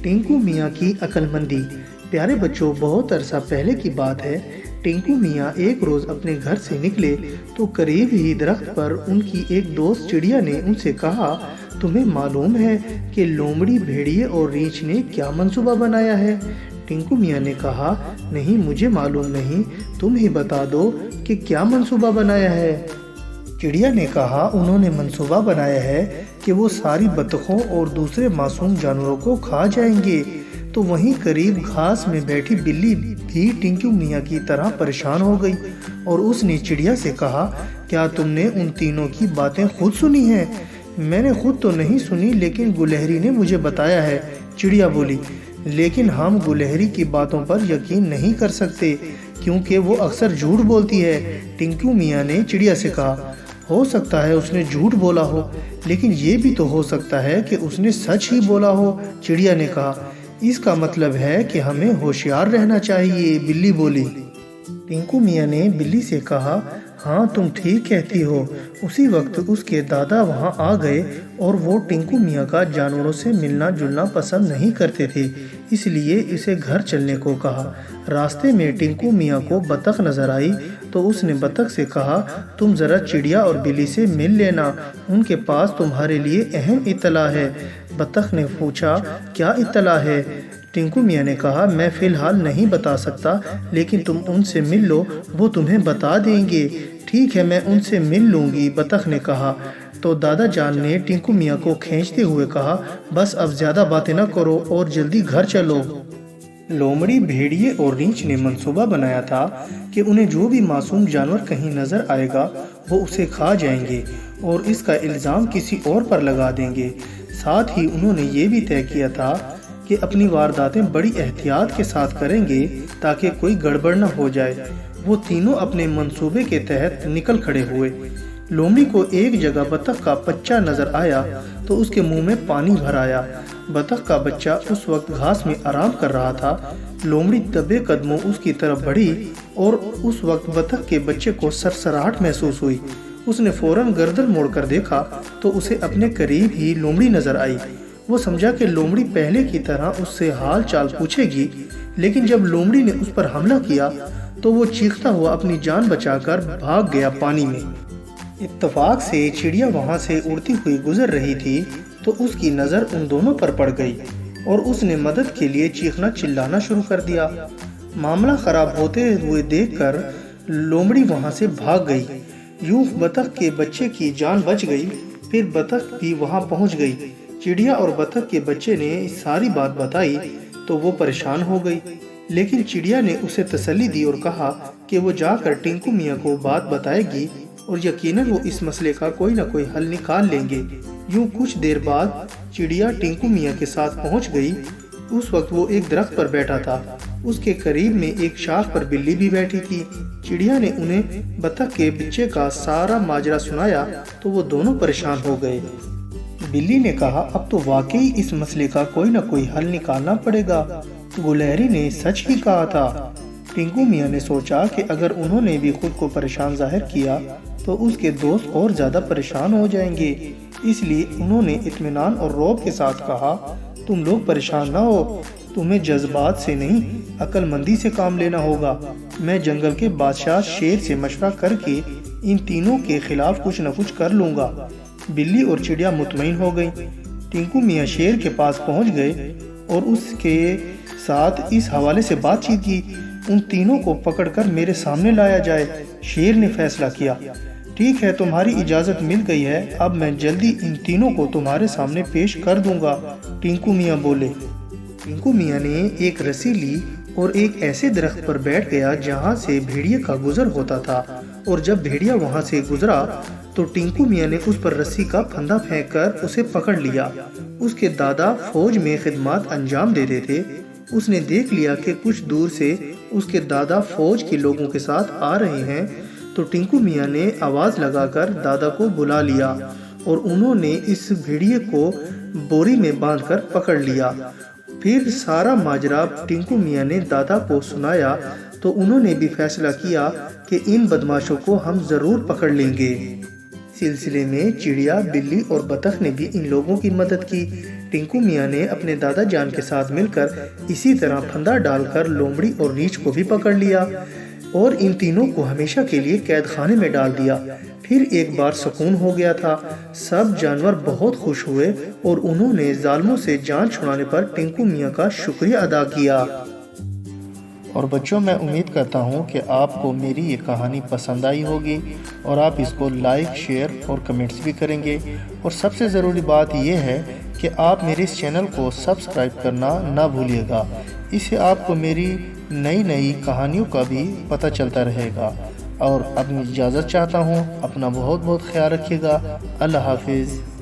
ٹینکو میاں کی عقل مندی۔ پیارے بچوں، بہت عرصہ پہلے کی بات ہے۔ ٹینکو میاں ایک روز اپنے گھر سے نکلے تو قریب ہی درخت پر ان کی ایک دوست چڑیا نے ان سے کہا، تمہیں معلوم ہے کہ لومڑی، بھیڑیے اور ریچھ نے کیا منصوبہ بنایا ہے؟ ٹینکو میاں نے کہا، نہیں، مجھے معلوم نہیں، تم ہی بتا دو کہ کیا منصوبہ بنایا ہے۔ چڑیا نے کہا، انہوں نے منصوبہ بنایا ہے کہ وہ ساری بطخوں اور دوسرے معصوم جانوروں کو کھا جائیں گے۔ تو وہیں قریب گھاس میں بیٹھی بلی بھی ٹینکو میاں کی طرح پریشان ہو گئی اور اس نے چڑیا سے کہا، کیا تم نے ان تینوں کی باتیں خود سنی ہیں؟ میں نے خود تو نہیں سنی، لیکن گلہری نے مجھے بتایا ہے، چڑیا بولی۔ لیکن ہم گلہری کی باتوں پر یقین نہیں کر سکتے کیونکہ وہ اکثر جھوٹ بولتی ہے۔ ٹینکو میاں نے چڑیا سے کہا، ہو سکتا ہے اس نے جھوٹ بولا ہو، لیکن یہ بھی تو ہو سکتا ہے کہ اس نے سچ ہی بولا ہو۔ چڑیا نے کہا، اس کا مطلب ہے کہ ہمیں ہوشیار رہنا چاہیے، بلی بولی۔ ٹینکو میاں نے بلی سے کہا، ہاں تم ٹھیک کہتی ہو۔ اسی وقت اس کے دادا وہاں آ گئے اور وہ ٹینکو میاں کا جانوروں سے ملنا جلنا پسند نہیں کرتے تھے، اس لیے اسے گھر چلنے کو کہا۔ راستے میں ٹینکو میاں کو بطخ نظر آئی تو اس نے بطخ سے کہا، تم ذرا چڑیا اور بلی سے مل لینا، ان کے پاس تمہارے لیے اہم اطلاع ہے۔ بطخ نے پوچھا، کیا اطلاع ہے؟ ٹینکو میاں نے کہا، میں فی الحال نہیں بتا سکتا، لیکن تم ان سے مل لو، وہ تمہیں بتا دیں گے۔ ٹھیک ہے، میں ان سے مل لوں گی، بطخ نے کہا۔ تو دادا جان نے ٹینکو میاں کو کھینچتے ہوئے کہا، بس اب زیادہ باتیں نہ کرو اور جلدی گھر چلو۔ لومڑی، بھیڑیے اور ریچھ نے منصوبہ بنایا تھا کہ انہیں جو بھی معصوم جانور کہیں نظر آئے گا وہ اسے کھا جائیں گے اور اس کا الزام کسی اور پر لگا دیں گے۔ ساتھ ہی انہوں نے یہ بھی طے کیا تھا کہ اپنی وارداتیں بڑی احتیاط کے ساتھ کریں گے تاکہ کوئی گڑبڑ نہ ہو جائے۔ وہ تینوں اپنے منصوبے کے تحت نکل کھڑے ہوئے۔ لومڑی کو ایک جگہ بطخ کا بچہ نظر آیا تو اس کے منہ میں پانی بھر آیا۔ بطخ کا بچہ اس وقت گھاس میں آرام کر رہا تھا۔ لومڑی دبے قدموں اس کی طرف بڑھی اور اس وقت بطخ کے بچے کو سرسراہٹ محسوس ہوئی۔ اس نے فوراً گردن موڑ کر دیکھا تو اسے اپنے قریب ہی لومڑی نظر آئی۔ وہ سمجھا کہ لومڑی پہلے کی طرح اس سے حال چال پوچھے گی، لیکن جب لومڑی نے اس پر حملہ کیا تو وہ چیختا ہوا اپنی جان بچا کر بھاگ گیا پانی میں۔ اتفاق سے چڑیا وہاں سے اڑتی ہوئی گزر رہی تھی تو اس کی نظر ان دونوں پر پڑ گئی اور اس نے مدد کے لیے چیخنا چلانا شروع کر دیا۔ معاملہ خراب ہوتے ہوئے دیکھ کر لومڑی وہاں سے بھاگ گئی۔ یوں بطخ کے بچے کی جان بچ گئی۔ پھر بطخ بھی وہاں پہنچ گئی۔ چڑیا اور بطخ کے بچے نے ساری بات بتائی تو وہ پریشان ہو گئی، لیکن چڑیا نے اسے تسلی دی اور کہا کہ وہ جا کر ٹینکو میاں کو بات بتائے گی اور یقیناً وہ اس مسئلے کا کوئی نہ کوئی حل نکال لیں گے۔ یوں کچھ دیر بعد چڑیا ٹینکو میاں کے ساتھ پہنچ گئی۔ اس وقت وہ ایک درخت پر بیٹھا تھا۔ اس کے قریب میں ایک شاخ پر بلی بھی بیٹھی تھی۔ چڑیا نے انہیں بطخ کے بچے کا سارا ماجرا سنایا تو وہ دونوں پریشان ہو گئے۔ بلی نے کہا، اب تو واقعی اس مسئلے کا کوئی نہ کوئی حل نکالنا پڑے گا، گلہری نے سچ ہی کہا تھا۔ ٹینکو میاں نے سوچا کہ اگر انہوں نے بھی خود کو پریشان ظاہر کیا تو اس کے دوست اور زیادہ پریشان ہو جائیں گے، اس لیے انہوں نے اطمینان اور رعب کے ساتھ کہا، تم لوگ پریشان نہ ہو، تمہیں جذبات سے نہیں عقل مندی سے کام لینا ہوگا۔ میں جنگل کے بادشاہ شیر سے مشورہ کر کے ان تینوں کے خلاف کچھ نہ کچھ کر لوں گا۔ بلی اور چڑیا مطمئن ہو گئی۔ ٹینکو میاں شیر کے پاس پہنچ گئے اور اس کے ساتھ اس حوالے سے بات چیت کی، ان تینوں کو پکڑ کر میرے سامنے لایا جائے۔ شیر نے فیصلہ کیا، ٹھیک ہے، تمہاری اجازت مل گئی ہے، اب میں جلدی ان تینوں کو تمہارے سامنے پیش کر دوں گا، ٹینکو میاں بولے۔ ٹینکو میاں نے ایک رسی لی اور ایک ایسے درخت پر بیٹھ گیا جہاں سے بھیڑیے کا گزر ہوتا تھا، اور جب بھیڑیا وہاں سے گزرا تو ٹینکو میاں نے اس پر رسی کا پھندا پھینک کر اسے پکڑ لیا۔ اس کے دادا فوج میں خدمات انجام دیتے تھے۔ اس نے دیکھ لیا کہ کچھ دور سے اس کے دادا فوج کے لوگوں کے ساتھ آ رہے ہیں تو ٹینکو میاں نے آواز لگا کر دادا کو بلا لیا اور انہوں نے اس بھیڑیے کو بوری میں باندھ کر پکڑ لیا۔ پھر سارا ماجرا ٹینکو میاں نے دادا کو سنایا تو انہوں نے بھی فیصلہ کیا کہ ان بدماشوں کو ہم ضرور پکڑ لیں گے۔ سلسلے میں چڑیا، بلی اور بطخ نے بھی ان لوگوں کی مدد کی۔ ٹنکو میاں نے اپنے دادا جان کے ساتھ مل کر اسی طرح پھندا ڈال کر لومڑی اور ریچھ کو بھی پکڑ لیا اور ان تینوں کو ہمیشہ کے لیے قید خانے میں ڈال دیا۔ پھر ایک بار سکون ہو گیا تھا۔ سب جانور بہت خوش ہوئے اور انہوں نے ظالموں سے جان چھڑانے پر ٹنکو میاں کا شکریہ ادا کیا۔ اور بچوں، میں امید کرتا ہوں کہ آپ کو میری یہ کہانی پسند آئی ہوگی اور آپ اس کو لائک، شیئر اور کمنٹس بھی کریں گے۔ اور سب سے ضروری بات یہ ہے کہ آپ میرے اس چینل کو سبسکرائب کرنا نہ بھولیے گا۔ اس سے آپ کو میری نئی کہانیوں کا بھی پتہ چلتا رہے گا۔ اور اب میں اجازت چاہتا ہوں، اپنا بہت خیال رکھیے گا۔ اللہ حافظ۔